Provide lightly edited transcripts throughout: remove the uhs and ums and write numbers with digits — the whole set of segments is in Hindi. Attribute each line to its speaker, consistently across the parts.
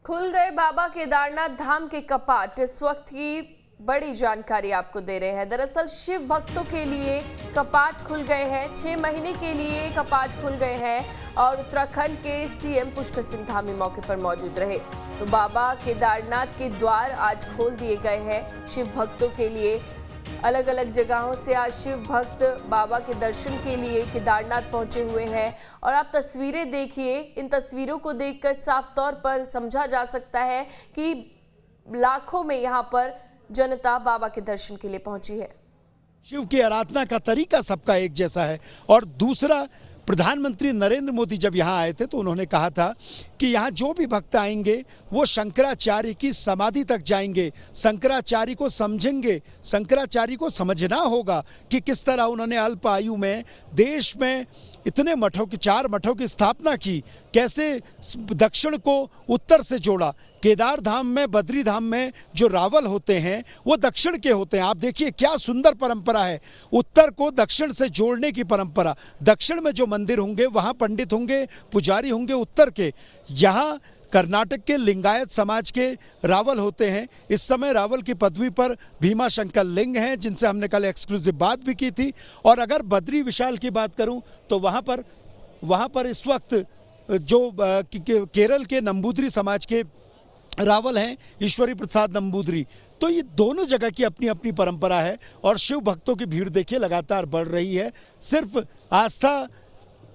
Speaker 1: खुल गए बाबा केदारनाथ धाम के कपाट। इस वक्त की बड़ी जानकारी आपको दे रहे हैं। दरअसल शिव भक्तों के लिए कपाट खुल गए हैं। 6 महीने के लिए कपाट खुल गए हैं और उत्तराखंड के सीएम पुष्कर सिंह धामी मौके पर मौजूद रहे। तो बाबा केदारनाथ के द्वार आज खोल दिए गए हैं शिव भक्तों के लिए। अलग अलग जगहों से आज शिव भक्त बाबा के दर्शन के लिए केदारनाथ पहुंचे हुए हैं और आप तस्वीरें देखिए। इन तस्वीरों को देखकर साफ तौर पर समझा जा सकता है कि लाखों में यहां पर जनता बाबा के दर्शन के लिए पहुंची है।
Speaker 2: शिव की आराधना का तरीका सबका एक जैसा है। और दूसरा, प्रधानमंत्री नरेंद्र मोदी जब यहाँ आए थे तो उन्होंने कहा था कि यहाँ जो भी भक्त आएंगे वो शंकराचार्य की समाधि तक जाएंगे, शंकराचार्य को समझेंगे, शंकराचार्य को समझना होगा कि किस तरह उन्होंने अल्प आयु में देश में इतने मठों की 4 मठों की स्थापना की, कैसे दक्षिण को उत्तर से जोड़ा। केदार धाम में, बद्री धाम में जो रावल होते हैं वो दक्षिण के होते हैं। आप देखिए क्या सुंदर परंपरा है, उत्तर को दक्षिण से जोड़ने की परंपरा। दक्षिण में जो मंदिर होंगे वहाँ पंडित होंगे, पुजारी होंगे उत्तर के। यहाँ कर्नाटक के लिंगायत समाज के रावल होते हैं। इस समय रावल की पदवी पर भीमा शंकर लिंग हैं, जिनसे हमने कल एक्सक्लूसिव बात भी की थी। और अगर बद्री विशाल की बात करूं तो वहाँ पर इस वक्त जो केरल के नंबूदरी समाज के रावल हैं, ईश्वरी प्रसाद नंबूदरी। तो ये दोनों जगह की अपनी अपनी परंपरा है और शिव भक्तों की भीड़ देखिए लगातार बढ़ रही है। सिर्फ आस्था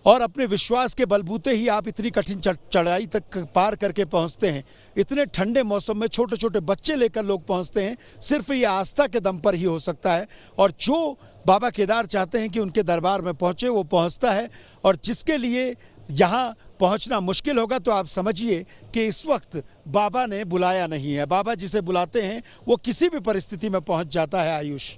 Speaker 2: और अपने विश्वास के बलबूते ही आप इतनी कठिन चढ़ाई तक पार करके पहुंचते हैं। इतने ठंडे मौसम में छोटे छोटे बच्चे लेकर लोग पहुंचते हैं, सिर्फ ये आस्था के दम पर ही हो सकता है। और जो बाबा केदार चाहते हैं कि उनके दरबार में पहुंचे, वो पहुंचता है। और जिसके लिए यहाँ पहुंचना मुश्किल होगा तो आप समझिए कि इस वक्त बाबा ने बुलाया नहीं है। बाबा जिसे बुलाते हैं वो किसी भी परिस्थिति में पहुंच जाता है। आयुष,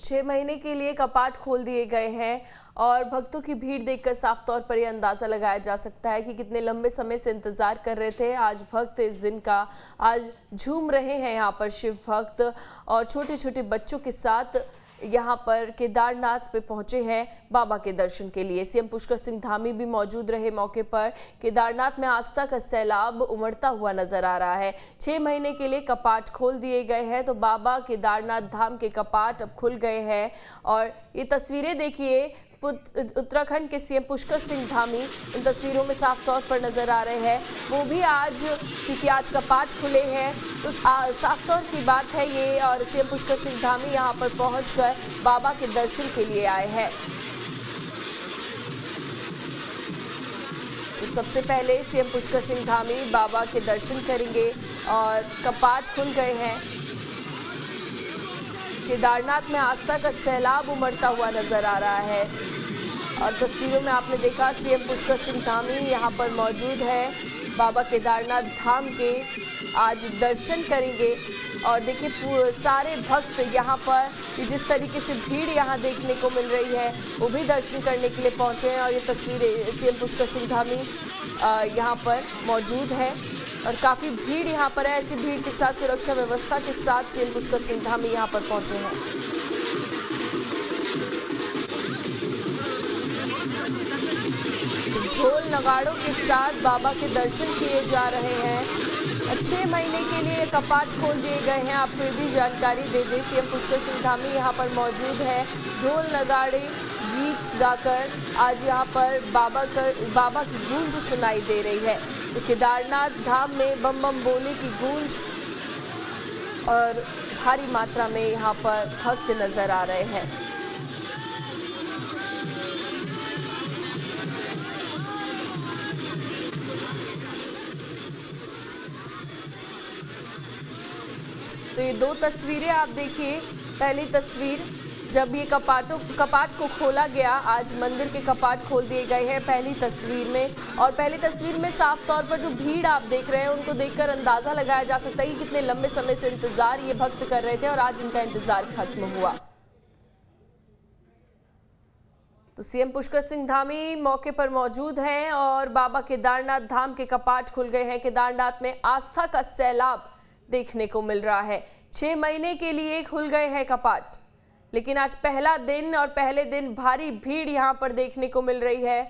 Speaker 1: 6 महीने के लिए कपाट खोल दिए गए हैं और भक्तों की भीड़ देखकर साफ तौर पर यह अंदाजा लगाया जा सकता है कि कितने लंबे समय से इंतजार कर रहे थे। आज भक्त इस दिन का आज झूम रहे हैं। यहाँ पर शिव भक्त और छोटे छोटे बच्चों के साथ यहाँ पर केदारनाथ पे पहुंचे हैं बाबा के दर्शन के लिए। सीएम पुष्कर सिंह धामी भी मौजूद रहे मौके पर। केदारनाथ में आस्था का सैलाब उमड़ता हुआ नजर आ रहा है। 6 महीने के लिए कपाट खोल दिए गए हैं तो बाबा केदारनाथ धाम के कपाट अब खुल गए हैं। और ये तस्वीरें देखिए, उत्तराखंड के सीएम पुष्कर सिंह धामी इन तस्वीरों में साफ तौर पर नजर आ रहे हैं। वो भी आज, क्योंकि आज कपाट खुले हैं तो साफ तौर की बात है ये। और सीएम पुष्कर सिंह धामी यहां पर पहुंचकर बाबा के दर्शन के लिए आए हैं। तो सबसे पहले सीएम पुष्कर सिंह धामी बाबा के दर्शन करेंगे और कपाट खुल गए हैं। केदारनाथ में आस्था का सैलाब उमड़ता हुआ नजर आ रहा है। और तस्वीरों में आपने देखा सीएम पुष्कर सिंह धामी यहाँ पर मौजूद है। बाबा केदारनाथ धाम के आज दर्शन करेंगे। और देखिए सारे भक्त यहाँ पर जिस तरीके से भीड़ यहाँ देखने को मिल रही है वो भी दर्शन करने के लिए पहुँचे हैं। और ये तस्वीरें सीएम पुष्कर सिंह धामी यहाँ पर मौजूद है और काफ़ी भीड़ यहाँ पर है। ऐसी भीड़ के साथ सुरक्षा व्यवस्था के साथ सीएम पुष्कर सिंह धामी यहाँ पर पहुंचे हैं। ढोल नगाड़ों के साथ बाबा के दर्शन किए जा रहे हैं। 6 महीने के लिए कपाट खोल दिए गए हैं। आपको ये भी जानकारी दे दें, सीएम पुष्कर सिंह धामी यहाँ पर मौजूद है। ढोल नगाड़े गीत गाकर आज यहाँ पर बाबा की गूंज सुनाई दे रही है। तो केदारनाथ धाम में बम बम बोले की गूंज और भारी मात्रा में यहाँ पर भक्त नजर आ रहे हैं। तो ये 2 तस्वीरें आप देखिए। पहली तस्वीर जब ये कपाट को खोला गया, आज मंदिर के कपाट खोल दिए गए हैं पहली तस्वीर में। और पहली तस्वीर में साफ तौर पर जो भीड़ आप देख रहे हैं उनको देखकर अंदाजा लगाया जा सकता है कि कितने लंबे समय से इंतजार ये भक्त कर रहे थे और आज इनका इंतजार खत्म हुआ। तो सीएम पुष्कर सिंह धामी मौके पर मौजूद हैं और बाबा केदारनाथ धाम के कपाट खुल गए हैं। केदारनाथ में आस्था का सैलाब देखने को मिल रहा है। 6 महीने के लिए खुल गए हैं कपाट। लेकिन आज पहला दिन और पहले दिन भारी भीड़ यहां पर देखने को मिल रही है।